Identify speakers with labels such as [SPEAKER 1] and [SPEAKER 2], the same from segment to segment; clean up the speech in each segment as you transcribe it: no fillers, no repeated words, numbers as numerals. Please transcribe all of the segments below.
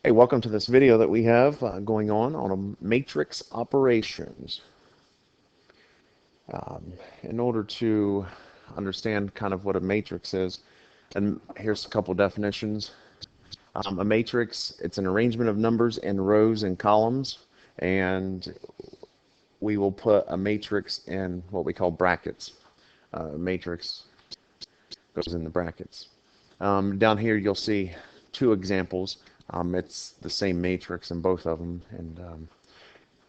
[SPEAKER 1] Hey, welcome to this video that we have going on a matrix operations. In order to understand kind of what a matrix is, and here's a couple definitions. A matrix, it's an arrangement of numbers in rows and columns, and we will put a matrix in what we call brackets. Matrix goes in the brackets. Down here you'll see two examples. It's the same matrix in both of them,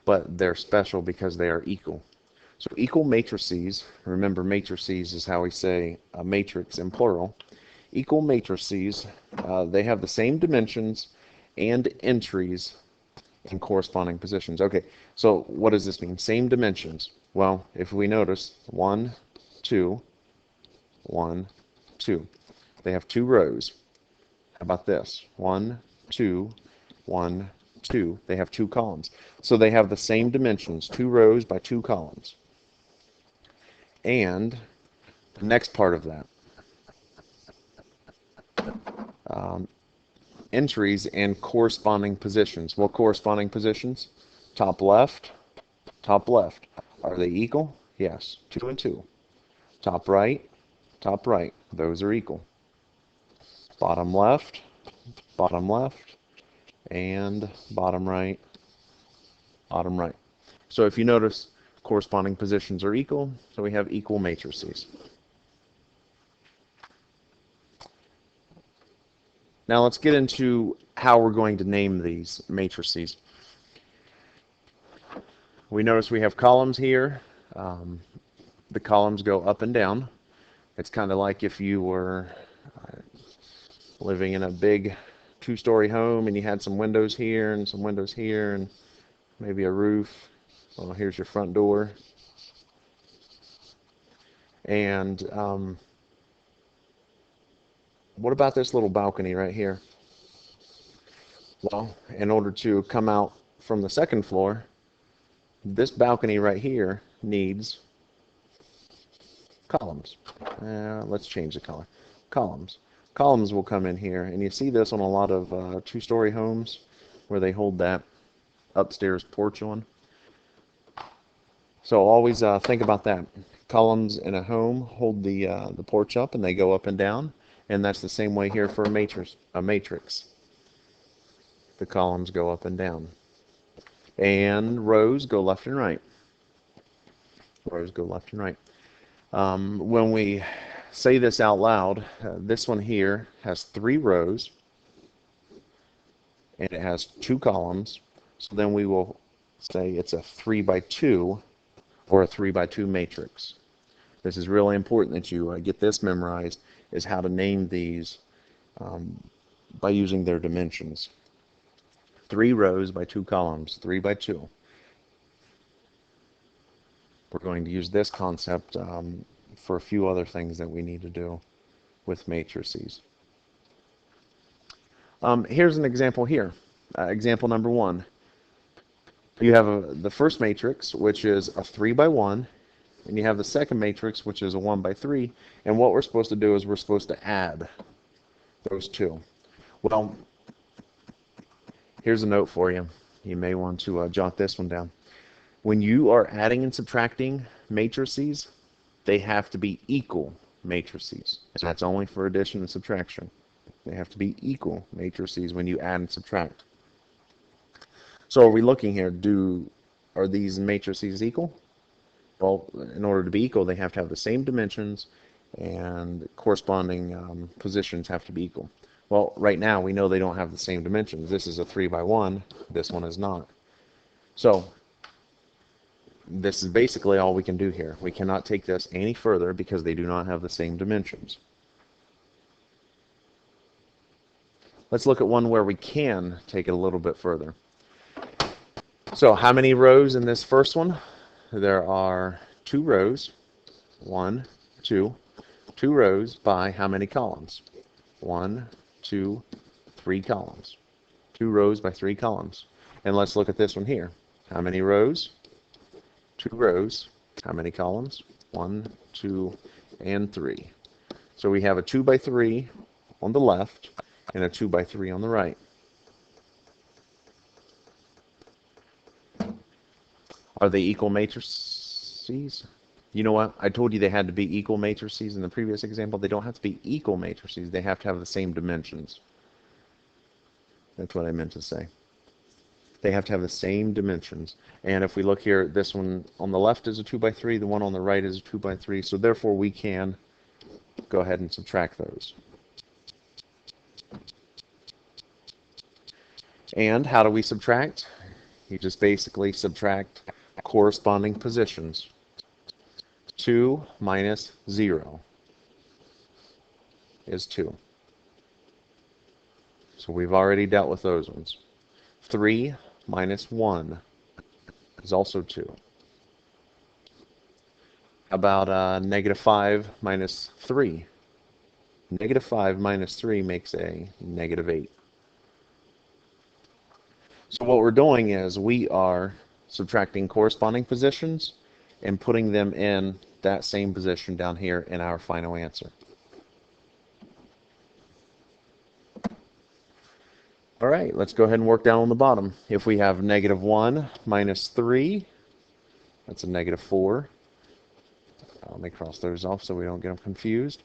[SPEAKER 1] but they're special because they are equal. So equal matrices, remember matrices is how we say a matrix in plural. Equal matrices, they have the same dimensions and entries in corresponding positions. Okay, so what does this mean? Same dimensions. Well, if we notice, 1, 2, 1, 2. They have two rows. How about this? 1, 2, 1, 2. They have two columns. So they have the same dimensions, two rows by two columns. And the next part of that, entries and corresponding positions. What corresponding positions? Top left, top left. Are they equal? Yes, 2 and 2. Top right, those are equal. Bottom left, and bottom right, bottom right. So if you notice, corresponding positions are equal, so we have equal matrices. Now let's get into how we're going to name these matrices. We notice we have columns here. The columns go up and down. It's kind of like if you were living in a big two-story home and you had some windows here and some windows here and maybe a roof. Well, here's your front door. And what about this little balcony right here? Well, in order to come out from the second floor, this balcony right here needs columns. Let's change the color. Columns. Columns will come in here, and you see this on a lot of two-story homes where they hold that upstairs porch on. So always think about that. Columns in a home hold the porch up, and they go up and down, and that's the same way here for a matrix. The columns go up and down, and rows go left and right. Rows go left and right. When we say this out loud, this one here has 3 rows and it has 2 columns. So then we will say it's a 3 by 2 or a 3 by 2 matrix. This is really important that you get this memorized, is how to name these by using their dimensions. 3 rows by 2 columns, 3 by 2. We're going to use this concept for a few other things that we need to do with matrices. Here's an example here. Example number 1. You have the first matrix, which is a 3 by 1, and you have the second matrix, which is a 1 by 3. And what we're supposed to do is we're supposed to add those two. Well, here's a note for you. You may want to jot this one down. When you are adding and subtracting matrices, they have to be equal matrices. And that's only for addition and subtraction. They have to be equal matrices when you add and subtract. So are we looking here? Are these matrices equal? Well, in order to be equal, they have to have the same dimensions and corresponding positions have to be equal. Well, right now we know they don't have the same dimensions. This is a 3 by 1. This one is not. So this is basically all we can do here. We cannot take this any further because they do not have the same dimensions. Let's look at one where we can take it a little bit further. So how many rows in this first one? There are 2 rows. 1, 2. 2 rows by how many columns? 1, 2, 3 columns. 2 rows by 3 columns. And let's look at this one here. How many rows? 2 rows. How many columns? 1, 2, and 3. So we have a 2 by 3 on the left and a 2 by 3 on the right. Are they equal matrices? You know what? I told you they had to be equal matrices in the previous example. They don't have to be equal matrices. They have to have the same dimensions. That's what I meant to say. They have to have the same dimensions. And if we look here, this one on the left is a 2 by 3, the one on the right is a 2 by 3, so therefore we can go ahead and subtract those. And how do we subtract? You just basically subtract corresponding positions. 2 minus 0 is 2. So we've already dealt with those ones. 3 minus 1 is also 2. How about negative 5 minus 3? Negative 5 minus 3 makes a negative 8. So what we're doing is we are subtracting corresponding positions and putting them in that same position down here in our final answer. All right, let's go ahead and work down on the bottom. If we have negative 1 minus 3, that's a negative 4. Let me cross those off so we don't get them confused.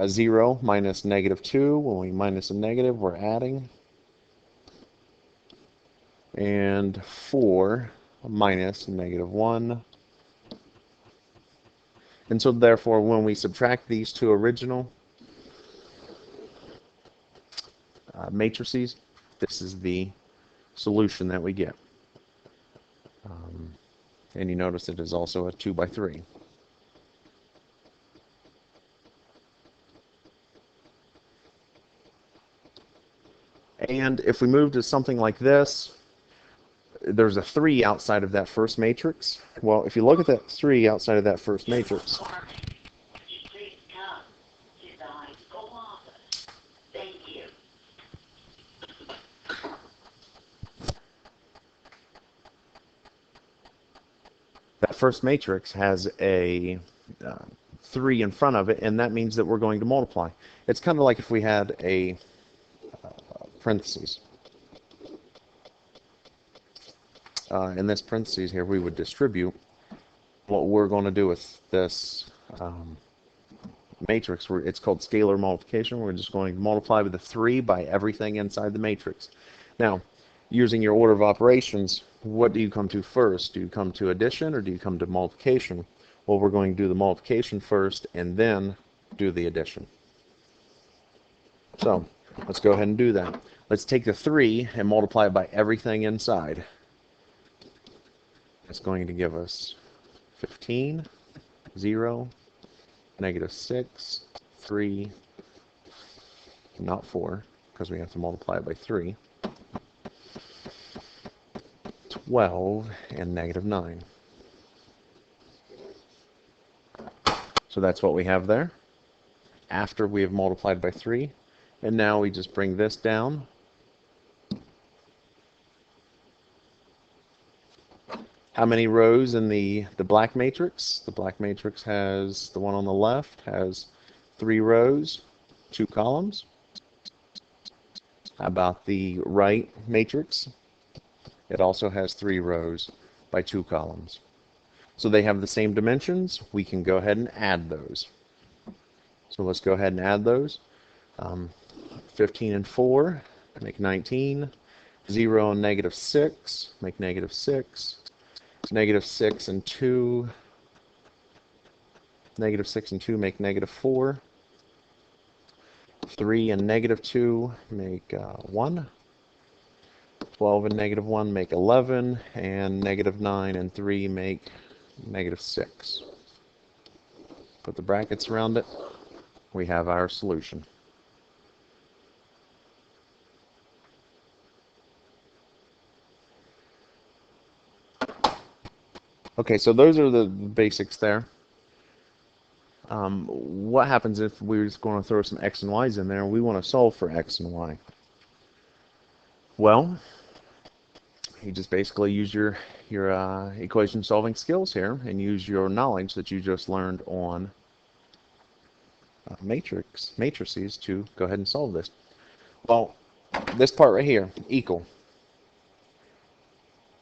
[SPEAKER 1] 0 minus negative 2, when we minus a negative, we're adding. And 4 minus negative 1. And so therefore, when we subtract these two original matrices, this is the solution that we get. And you notice it is also a 2 by 3. And if we move to something like this, there's a 3 outside of that first matrix. Well, if you look at that 3 outside of that first matrix, that first matrix has a 3 in front of it, and that means that we're going to multiply. It's kind of like if we had a parentheses. In this parentheses here, we would distribute. What we're going to do with this matrix, it's called scalar multiplication. We're just going to multiply with the 3 by everything inside the matrix. Now, using your order of operations, what do you come to first? Do you come to addition or do you come to multiplication? Well, we're going to do the multiplication first and then do the addition. So, let's go ahead and do that. Let's take the 3 and multiply it by everything inside. It's going to give us 15, 0, negative 6, 3, not 4, because we have to multiply it by 3, 12, and negative 9. So that's what we have there after we have multiplied by 3. And now we just bring this down. How many rows in the black matrix? The black matrix has, the one on the left has 3 rows, 2 columns. How about the right matrix? It also has 3 rows by 2 columns. So they have the same dimensions. We can go ahead and add those. So let's go ahead and add those. 15 and 4 make 19. 0 and negative 6 make negative 6. Negative 6 and 2. Negative 6 and 2 make negative 4. 3 and negative 2 make 1. 12 and negative 1 make 11. And negative 9 and 3 make negative 6. Put the brackets around it. We have our solution. Okay, so those are the basics there. What happens if we're just going to throw some x and y's in there and we want to solve for x and y? Well, you just basically use your equation solving skills here and use your knowledge that you just learned on matrices to go ahead and solve this. Well, this part right here, equal.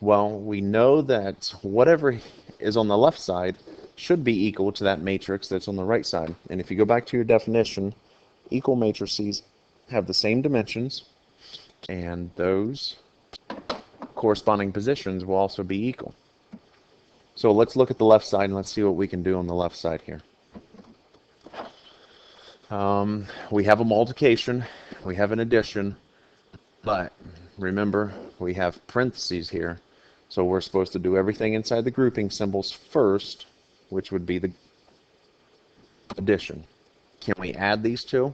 [SPEAKER 1] Well, we know that whatever is on the left side should be equal to that matrix that's on the right side. And if you go back to your definition, equal matrices have the same dimensions, and those corresponding positions will also be equal. So let's look at the left side and let's see what we can do on the left side here. We have a multiplication, we have an addition, but remember we have parentheses here. So we're supposed to do everything inside the grouping symbols first, which would be the addition. Can we add these two?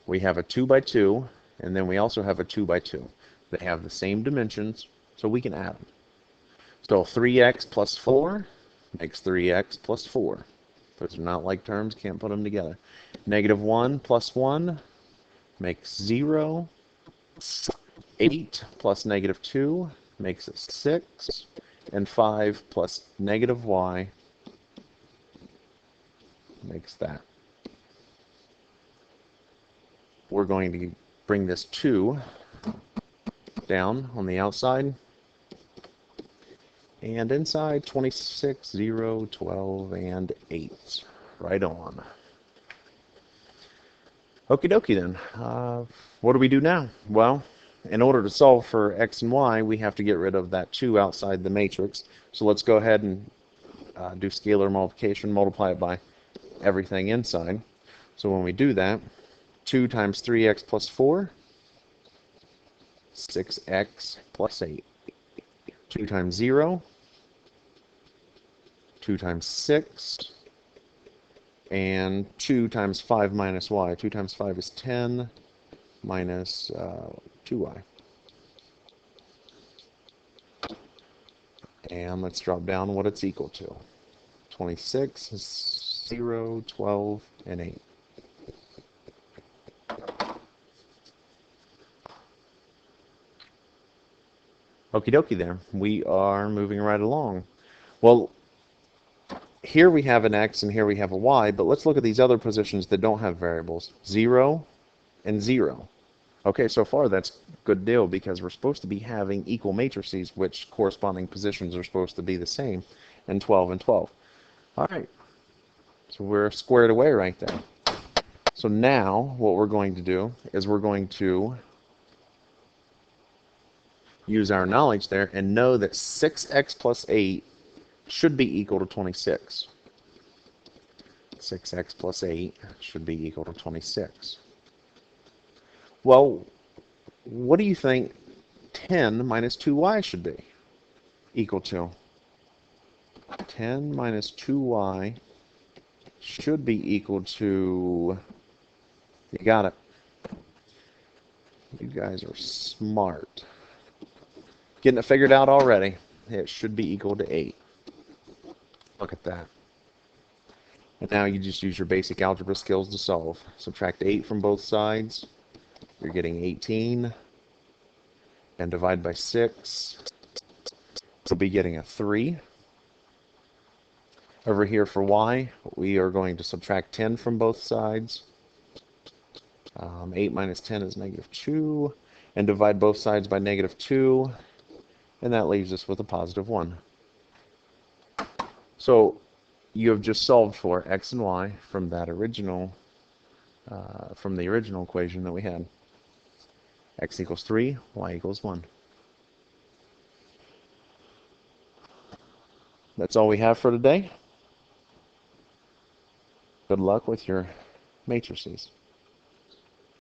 [SPEAKER 1] We have a 2 by 2, and then we also have a 2 by 2. They have the same dimensions, so we can add them. So 3x plus 4 makes 3x plus 4. Those are not like terms, can't put them together. Negative 1 plus 1 makes 0. 8 plus negative 2 makes it 6. And 5 plus negative y makes that. We're going to bring this 2 down on the outside. And inside 26, 0, 12, and 8. Right on. Okie dokie then. What do we do now? Well, in order to solve for x and y, we have to get rid of that 2 outside the matrix. So let's go ahead and do scalar multiplication, multiply it by everything inside. So when we do that, 2 times 3x plus 4, 6x plus 8. 2 times 0, 2 times 6, and 2 times 5 minus y. 2 times 5 is 10 minus 2y. And let's drop down what it's equal to. 26 is 0, 12, and 8. Okie dokie there. We are moving right along. Well, here we have an x and here we have a y, but let's look at these other positions that don't have variables. 0 and 0. Okay, so far that's a good deal because we're supposed to be having equal matrices which corresponding positions are supposed to be the same, and 12 and 12. All right, so we're squared away right there. So now what we're going to do is we're going to use our knowledge there and know that 6x plus 8 should be equal to 26. 6x plus 8 should be equal to 26. Well, what do you think 10 minus 2y should be equal to? 10 minus 2y should be equal to, you got it. You guys are smart. Getting it figured out already. It should be equal to 8. Look at that. And now you just use your basic algebra skills to solve. Subtract 8 from both sides. You're getting 18. And divide by 6. You'll be getting a 3. Over here for y, we are going to subtract 10 from both sides. 8 minus 10 is negative 2. And divide both sides by negative 2. And that leaves us with a positive 1. So you have just solved for x and y from that original, from the original equation that we had. X equals 3, y equals 1. That's all we have for today. Good luck with your matrices.